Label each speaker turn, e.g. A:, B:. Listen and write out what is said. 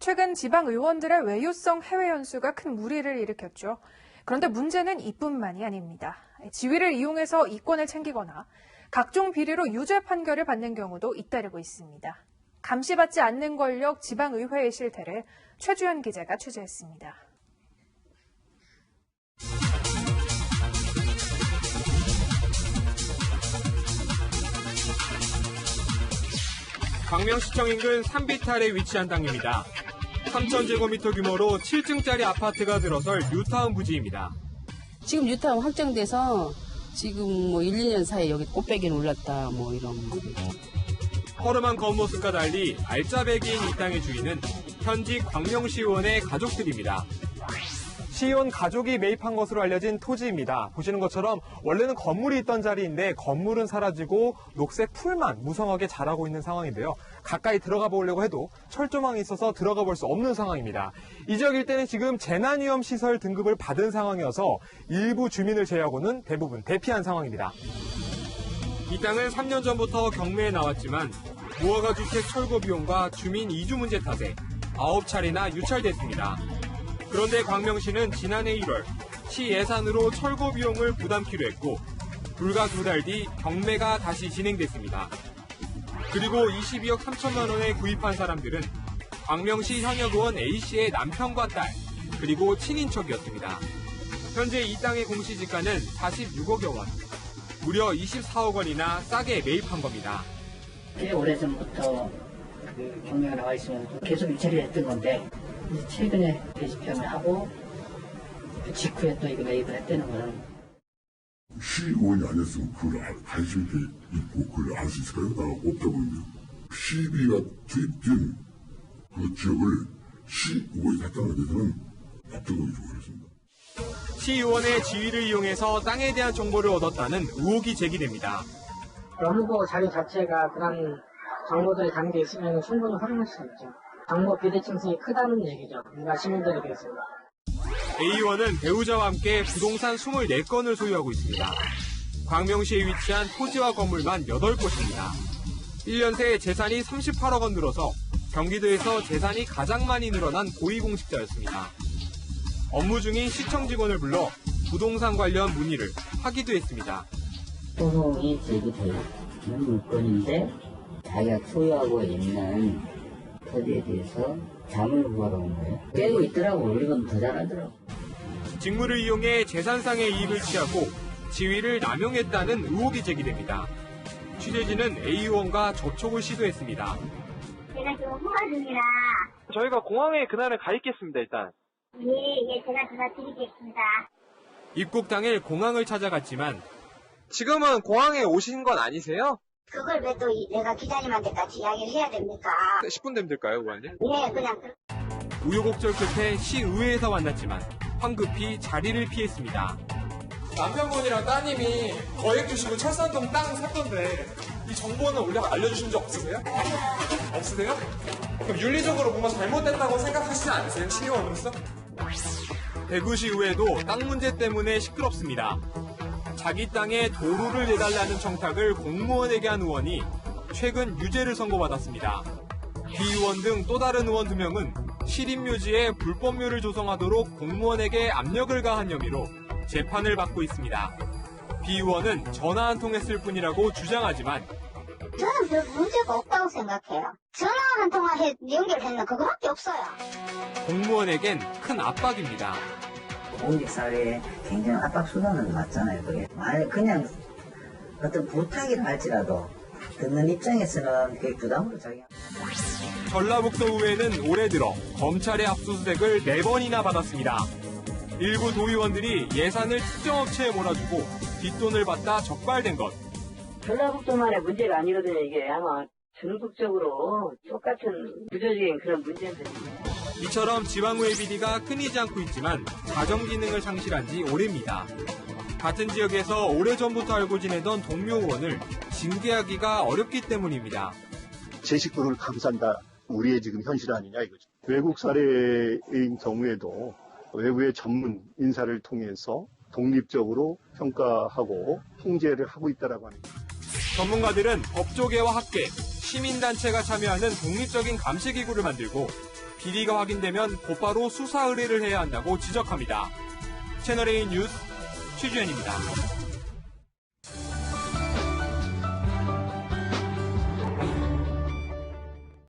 A: 최근 지방 의원들의 외유성 해외 연수가 큰 물의를 일으켰죠. 그런데 문제는 이뿐만이 아닙니다. 지위를 이용해서 이권을 챙기거나 각종 비리로 유죄 판결을 받는 경우도 잇따르고 있습니다. 감시받지 않는 권력 지방의회의 실태를 최주연 기자가 취재했습니다.
B: 광명시청 인근 산비탈에 위치한 땅입니다. 3,000제곱미터 규모로 7층짜리 아파트가 들어설 뉴타운 부지입니다.
C: 지금 뉴타운 확정돼서 지금 뭐 1, 2년 사이에 여기 꽃배기는 올랐다 뭐 이런.
B: 허름한 겉모습과 달리 알짜배기인 이 땅의 주인은 현직 광명시의원의 가족들입니다. 시의원 가족이 매입한 것으로 알려진 토지입니다. 보시는 것처럼 원래는 건물이 있던 자리인데 건물은 사라지고 녹색 풀만 무성하게 자라고 있는 상황인데요. 가까이 들어가 보려고 해도 철조망이 있어서 들어가 볼 수 없는 상황입니다. 이 지역 일대는 지금 재난위험시설 등급을 받은 상황이어서 일부 주민을 제외하고는 대부분 대피한 상황입니다. 이 땅은 3년 전부터 경매에 나왔지만 무허가 주택 철거 비용과 주민 이주 문제 탓에 9차례나 유찰됐습니다. 그런데 광명시는 지난해 1월 시 예산으로 철거 비용을 부담키로 했고 불과 2달 뒤 경매가 다시 진행됐습니다. 그리고 22억 3천만 원에 구입한 사람들은 광명시 현역 의원 A씨의 남편과 딸 그리고 친인척이었습니다. 현재 이 땅의 공시지가는 46억여 원, 무려 24억 원이나 싸게 매입한 겁니다.
D: 꽤 오래전부터 그 경매가 나와 있으면 계속 유찰을 했던 건데 이제 최근에 게시편을 하고 그 직후에 또 이거 매입을 했다는 거는
E: 시의원이 안 했으면 그걸 할 수 있고 그걸 할 수 있을까요? 없다고 보는데요. 시비가 투입된 그 지역을 시의원이 샀다는 데서는 납득하기 좀 어렵습니다.
B: 시의원의 지위를 이용해서 땅에 대한 정보를 얻었다는 의혹이 제기됩니다.
D: 연구보 자료 자체가 그런 정보들이 담겨 있으면 충분히 활용할 수 있죠. 정보 비대칭성이 크다는 얘기죠. 일반 시민들에 비해서.
B: A 의원은 배우자와 함께 부동산 24건을 소유하고 있습니다. 광명시에 위치한 토지와 건물만 8곳입니다. 1년 새 재산이 38억 원 늘어서 경기도에서 재산이 가장 많이 늘어난 고위공직자였습니다. 업무 중인 시청 직원을 불러 부동산 관련 문의를 하기도 했습니다.
F: 소송이 제기되는 물건인데 자기가 소유하고 있는 토지에 대해서 자문을 구하러 온 거예요. 깨고 있더라고. 우리는 더 잘하더라고.
B: 직무를 이용해 재산상의 이익을 취하고 지위를 남용했다는 의혹이 제기됩니다. 취재진은 A 의원과 접촉을 시도했습니다.
G: 제가 지금 허가 중이라.
B: 저희가 공항에 그날은 가 있겠습니다, 일단.
G: 예, 제가 전화 드리겠습니다.
B: 입국 당일 공항을 찾아갔지만 지금은 공항에 오신 건 아니세요?
G: 그걸 왜 또 내가 기자님한테까지 이야기를 해야 됩니까?
B: 10분 되면 될까요, 의원님?
G: 예, 그냥.
B: 우여곡절 끝에 시의회에서 만났지만 황급히 자리를 피했습니다.
H: 남편분이랑 따님이 거액 주시고 철산동 땅 샀던데 이 정보는 원래 알려주신 적 없으세요? 없으세요? 그럼 윤리적으로 뭔가 잘못됐다고 생각하시지 않으세요? 시의원으로서?
B: 대구시의회도 땅 문제 때문에 시끄럽습니다. 자기 땅에 도로를 내달라는 청탁을 공무원에게 한 의원이 최근 유죄를 선고받았습니다. 비 의원 등 또 다른 의원 2명은 시립묘지에 불법묘를 조성하도록 공무원에게 압력을 가한 혐의로 재판을 받고 있습니다. 비 의원은 전화 한 통 했을 뿐이라고 주장하지만
G: 저는 별 문제가 없다고 생각해요. 전화 한 통화 연결했나 그거밖에 없어요.
B: 공무원에겐 큰 압박입니다.
F: 공직사회에 굉장히 압박 수단은 맞잖아요. 그게 만약 그냥 어떤 부탁이라 할지라도 듣는 입장에서는 그게 부담으로 작용.
B: 전라북도 의회는 올해 들어 검찰의 압수수색을 4번이나 받았습니다. 일부 도의원들이 예산을 특정 업체에 몰아주고 뒷돈을 받다 적발된 것.
D: 전라북도만의 문제가 아니거든요. 이게 아마 전국적으로 똑같은 구조적인 그런 문제들입니다.
B: 이처럼 지방의회 비리가 끊이지 않고 있지만 자정 기능을 상실한 지 오래입니다. 같은 지역에서 오래전부터 알고 지내던 동료 의원을 징계하기가 어렵기 때문입니다.
I: 제 식구를 감싼다. 우리의 지금 현실 아니냐 이거죠. 외국 사례인 경우에도 외부의 전문 인사를 통해서 독립적으로 평가하고 통제를 하고 있다라고 합니다.
B: 전문가들은 법조계와 학계, 시민단체가 참여하는 독립적인 감시기구를 만들고 비리가 확인되면 곧바로 수사 의뢰를 해야 한다고 지적합니다. 채널A 뉴스 최주현입니다.